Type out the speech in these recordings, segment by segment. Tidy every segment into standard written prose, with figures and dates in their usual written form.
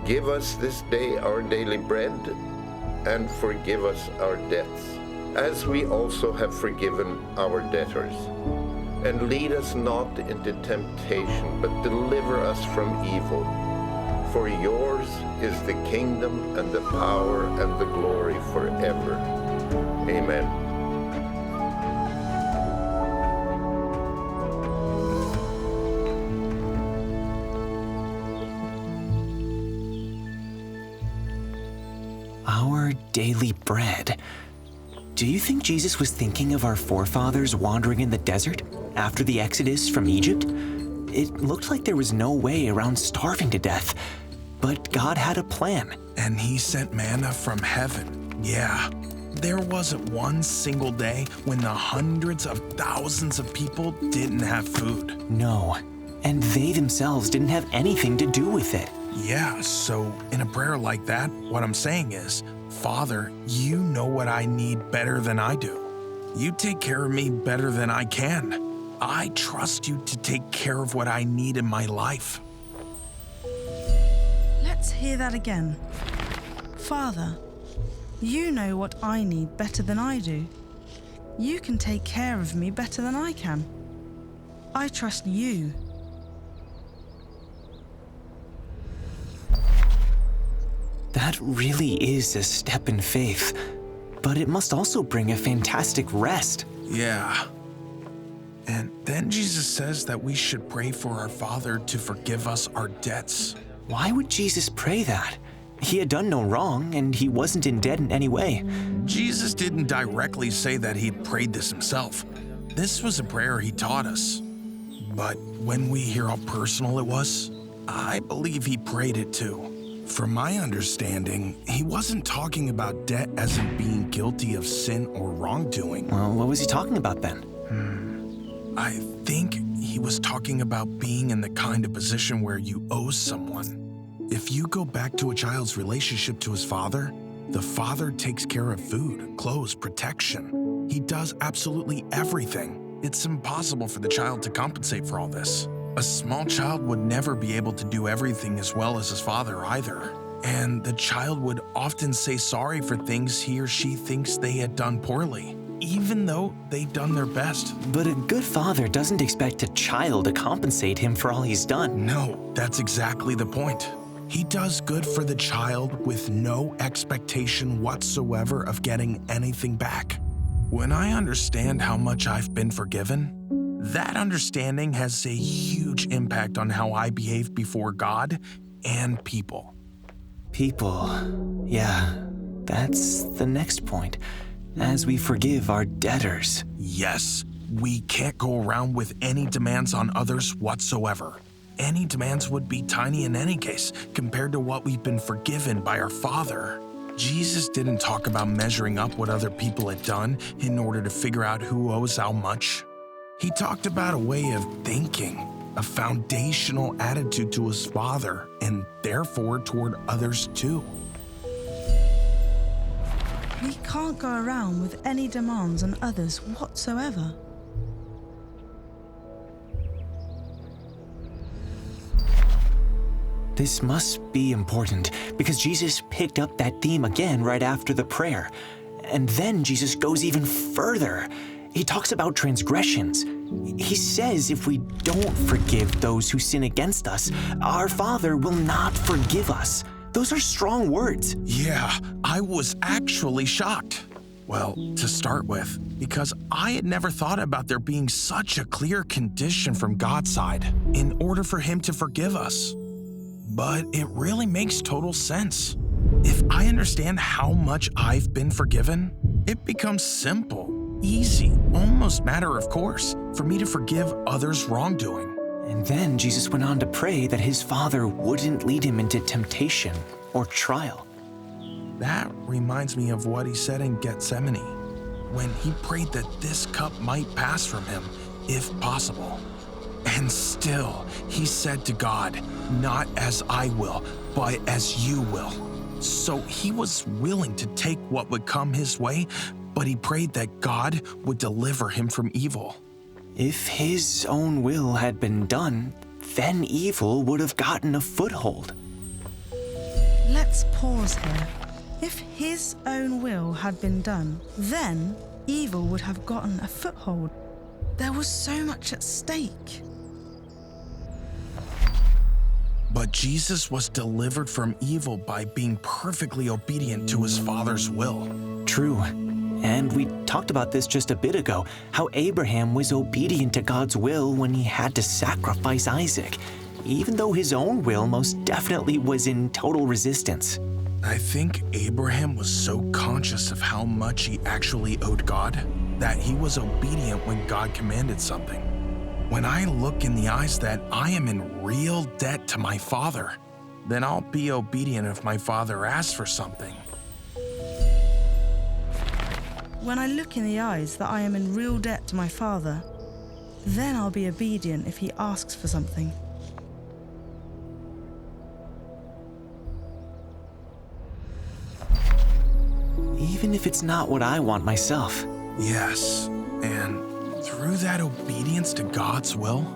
Give us this day our daily bread, and forgive us our debts, as we also have forgiven our debtors. And lead us not into temptation, but deliver us from evil. For yours is the kingdom and the power and the glory forever. Amen. Our daily bread. Do you think Jesus was thinking of our forefathers wandering in the desert after the Exodus from Egypt? It looked like there was no way around starving to death, but God had a plan. And he sent manna from heaven. Yeah, there wasn't one single day when the hundreds of thousands of people didn't have food. No, and they themselves didn't have anything to do with it. Yeah, so in a prayer like that, what I'm saying is, Father, you know what I need better than I do. You take care of me better than I can. I trust you to take care of what I need in my life. Let's hear that again. Father, you know what I need better than I do. You can take care of me better than I can. I trust you. That really is a step in faith, but it must also bring a fantastic rest. Yeah. And then Jesus says that we should pray for our Father to forgive us our debts. Why would Jesus pray that? He had done no wrong, and he wasn't in debt in any way. Jesus didn't directly say that he'd prayed this himself. This was a prayer he taught us. But when we hear how personal it was, I believe he prayed it too. From my understanding, he wasn't talking about debt as in being guilty of sin or wrongdoing. Well, what was he talking about then? I think he was talking about being in the kind of position where you owe someone. If you go back to a child's relationship to his father, the father takes care of food, clothes, protection. He does absolutely everything. It's impossible for the child to compensate for all this. A small child would never be able to do everything as well as his father either. And the child would often say sorry for things he or she thinks they had done poorly, even though they've done their best. But a good father doesn't expect a child to compensate him for all he's done. No, that's exactly the point. He does good for the child with no expectation whatsoever of getting anything back. When I understand how much I've been forgiven, that understanding has a huge impact on how I behave before God and people. People, yeah, that's the next point. As we forgive our debtors. Yes, we can't go around with any demands on others whatsoever. Any demands would be tiny in any case compared to what we've been forgiven by our Father. Jesus didn't talk about measuring up what other people had done in order to figure out who owes how much. He talked about a way of thinking, a foundational attitude to his Father, and therefore toward others too. We can't go around with any demands on others whatsoever. This must be important because Jesus picked up that theme again right after the prayer. And then Jesus goes even further. He talks about transgressions. He says if we don't forgive those who sin against us, our Father will not forgive us. Those are strong words. Yeah, I was actually shocked. Well, to start with, because I had never thought about there being such a clear condition from God's side in order for him to forgive us. But it really makes total sense. If I understand how much I've been forgiven, it becomes simple, easy, almost matter of course for me to forgive others' wrongdoing. And then Jesus went on to pray that his Father wouldn't lead him into temptation or trial. That reminds me of what he said in Gethsemane, when he prayed that this cup might pass from him, if possible. And still, he said to God, "Not as I will, but as you will." So he was willing to take what would come his way, but he prayed that God would deliver him from evil. If his own will had been done, then evil would have gotten a foothold. Let's pause here. If his own will had been done, then evil would have gotten a foothold. There was so much at stake. But Jesus was delivered from evil by being perfectly obedient to his Father's will. True. And we talked about this just a bit ago, how Abraham was obedient to God's will when he had to sacrifice Isaac, even though his own will most definitely was in total resistance. I think Abraham was so conscious of how much he actually owed God that he was obedient when God commanded something. When I look in the eyes that I am in real debt to my Father, then I'll be obedient if my Father asks for something. When I look in the eyes that I am in real debt to my Father, then I'll be obedient if he asks for something. Even if it's not what I want myself. Yes, and through that obedience to God's will,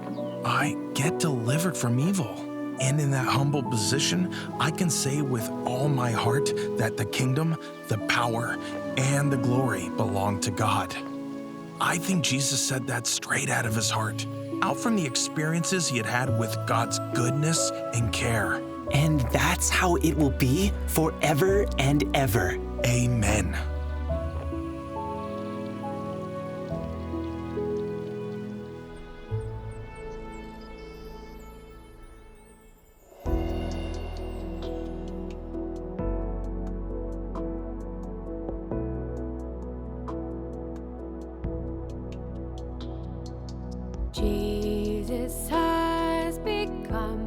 I get delivered from evil. And in that humble position, I can say with all my heart that the kingdom, the power, and the glory belong to God. I think Jesus said that straight out of his heart, out from the experiences he had had with God's goodness and care. And that's how it will be forever and ever. Amen. Jesus has become